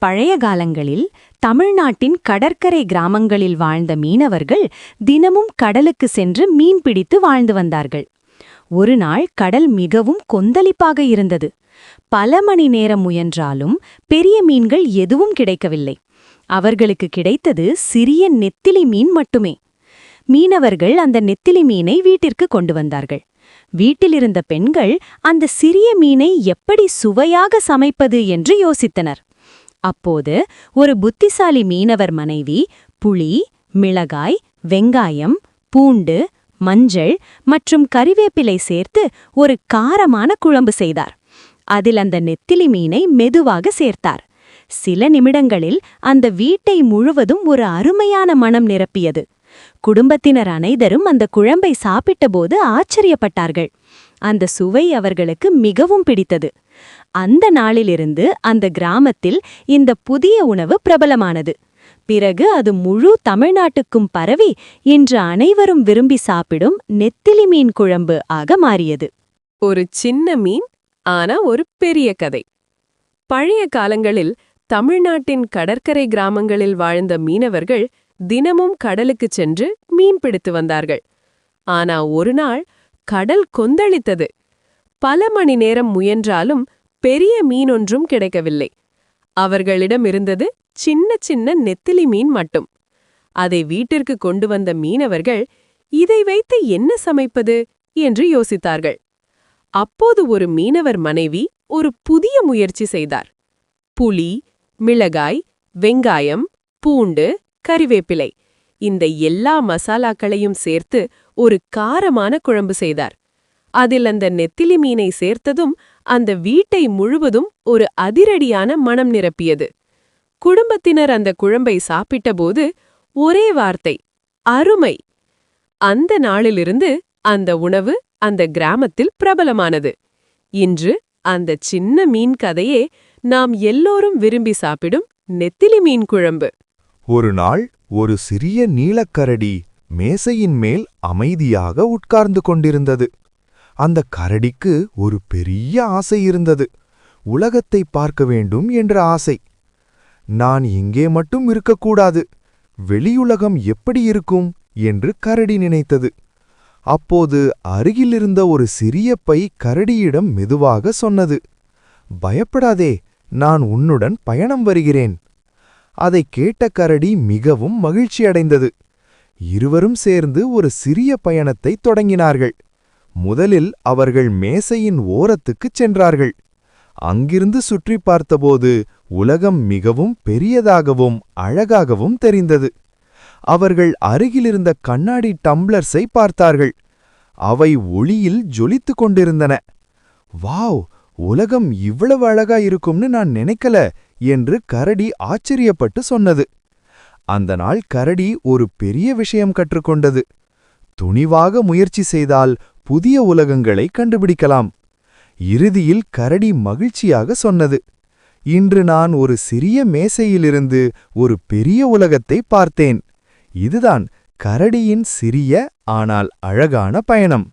பழைய காலங்களில் தமிழ்நாட்டின் கடற்கரை கிராமங்களில் வாழ்ந்த மீனவர்கள் தினமும் கடலுக்கு சென்று மீன் பிடித்து வாழ்ந்து வந்தார்கள். ஒரு நாள் கடல் மிகவும் கொந்தளிப்பாக இருந்தது. பல மணி நேரம் முயன்றாலும் பெரிய மீன்கள் எதுவும் கிடைக்கவில்லை. அவர்களுக்கு கிடைத்தது சிறிய நெத்திலி மீன் மட்டுமே. மீனவர்கள் அந்த நெத்திலி மீனை வீட்டிற்கு கொண்டு வந்தார்கள். வீட்டிலிருந்த பெண்கள் அந்த சிறிய மீனை எப்படி சுவையாக சமைப்பது என்று யோசித்தனர். அப்போது ஒரு புத்திசாலி மீனவர் மனைவி புளி, மிளகாய், வெங்காயம், பூண்டு, மஞ்சள் மற்றும் கறிவேப்பிலை சேர்த்து ஒரு காரமான குழம்பு செய்தார். அதில் அந்த நெத்திலி மீனை மெதுவாக சேர்த்தார். சில நிமிடங்களில் அந்த வீட்டை முழுவதும் ஒரு அருமையான மணம் நிரப்பியது. குடும்பத்தினர் அனைவரும் அந்த குழம்பை சாப்பிட்டபோது ஆச்சரியப்பட்டார்கள். அந்த சுவை அவர்களுக்கு மிகவும் பிடித்தது. அந்த நாளிலிருந்து அந்த கிராமத்தில் இந்த புதிய உணவு பிரபலமானது. பிறகு அது முழு தமிழ்நாட்டுக்கும் பரவி இன்று அனைவரும் விரும்பி சாப்பிடும் நெத்திலி மீன் குழம்பு ஆக மாறியது. ஒரு சின்ன மீன், ஆனா ஒரு பெரிய கதை. பழைய காலங்களில் தமிழ்நாட்டின் கடற்கரை கிராமங்களில் வாழ்ந்த மீனவர்கள் தினமும் கடலுக்குச் சென்று மீன் பிடித்து வந்தார்கள். ஆனா ஒரு நாள் கடல் கொந்தளித்தது. பல மணி நேரம் முயன்றாலும் பெரிய மீனொன்றும் கிடைக்கவில்லை. அவர்களிடம் இருந்தது சின்ன சின்ன நெத்திலி மீன் மட்டும். அதை வீட்டிற்கு கொண்டு வந்த மீனவர்கள் இதை வைத்து என்ன சமைப்பது என்று யோசித்தார்கள். அப்போது ஒரு மீனவர் மனைவி ஒரு புதிய முயற்சி செய்தார். புளி, மிளகாய், வெங்காயம், பூண்டு, கறிவேப்பிலை இந்த எல்லா மசாலாக்களையும் சேர்த்து ஒரு காரமான குழம்பு செய்தார். அதில் அந்த நெத்திலி மீனை சேர்த்ததும் அந்த வீட்டை முழுவதும் ஒரு அதிரடியான மணம் நிரப்பியது. குடும்பத்தினர் அந்த குழம்பை சாப்பிட்டபோது ஒரே வார்த்தை, அருமை! அந்த நாளிலிருந்து அந்த உணவு அந்த கிராமத்தில் பிரபலமானது. இன்று அந்த சின்ன மீன் கதையே நாம் எல்லோரும் விரும்பி சாப்பிடும் நெத்திலி மீன் குழம்பு. ஒரு நாள் ஒரு சிறிய நீலக்கரடி மேசையின் மேல் அமைதியாக உட்கார்ந்து கொண்டிருந்தது. அந்த கரடிக்கு ஒரு பெரிய ஆசை இருந்தது. உலகத்தை பார்க்க வேண்டும் என்ற ஆசை. நான் இங்கே மட்டும் இருக்கக்கூடாது, வெளியுலகம் எப்படி இருக்கும் என்று கரடி நினைத்தது. அப்போது அருகிலிருந்த ஒரு சிறிய பை கரடியிடம் மெதுவாக சொன்னது, பயப்படாதே, நான் உன்னுடன் பயணம் வருகிறேன். அதை கேட்ட கரடி மிகவும் மகிழ்ச்சியடைந்தது. இருவரும் சேர்ந்து ஒரு சிறிய பயணத்தை தொடங்கினார்கள். முதலில் அவர்கள் மேசையின் ஓரத்துக்குச் சென்றார்கள். அங்கிருந்து சுற்றி பார்த்தபோது உலகம் மிகவும் பெரியதாகவும் அழகாகவும் தெரிந்தது. அவர்கள் அருகிலிருந்த கண்ணாடி டம்ளர்ஸை பார்த்தார்கள். அவை ஒளியில் ஜொலித்துக் கொண்டிருந்தன. வாவ், உலகம் இவ்வளவு அழகா இருக்கும்னு நான் நினைக்கல என்று கரடி ஆச்சரியப்பட்டு சொன்னது. அந்த நாள் கரடி ஒரு பெரிய விஷயம் கற்றுக்கொண்டது. துணிவாக முயற்சி செய்தால் புதிய உலகங்களை கண்டுபிடிக்கலாம். இறுதியில் கரடி மகிழ்ச்சியாக சொன்னது, இன்று நான் ஒரு சிறிய மேசையிலிருந்து ஒரு பெரிய உலகத்தை பார்த்தேன். இதுதான் கரடியின் சிறிய ஆனால் அழகான பயணம்.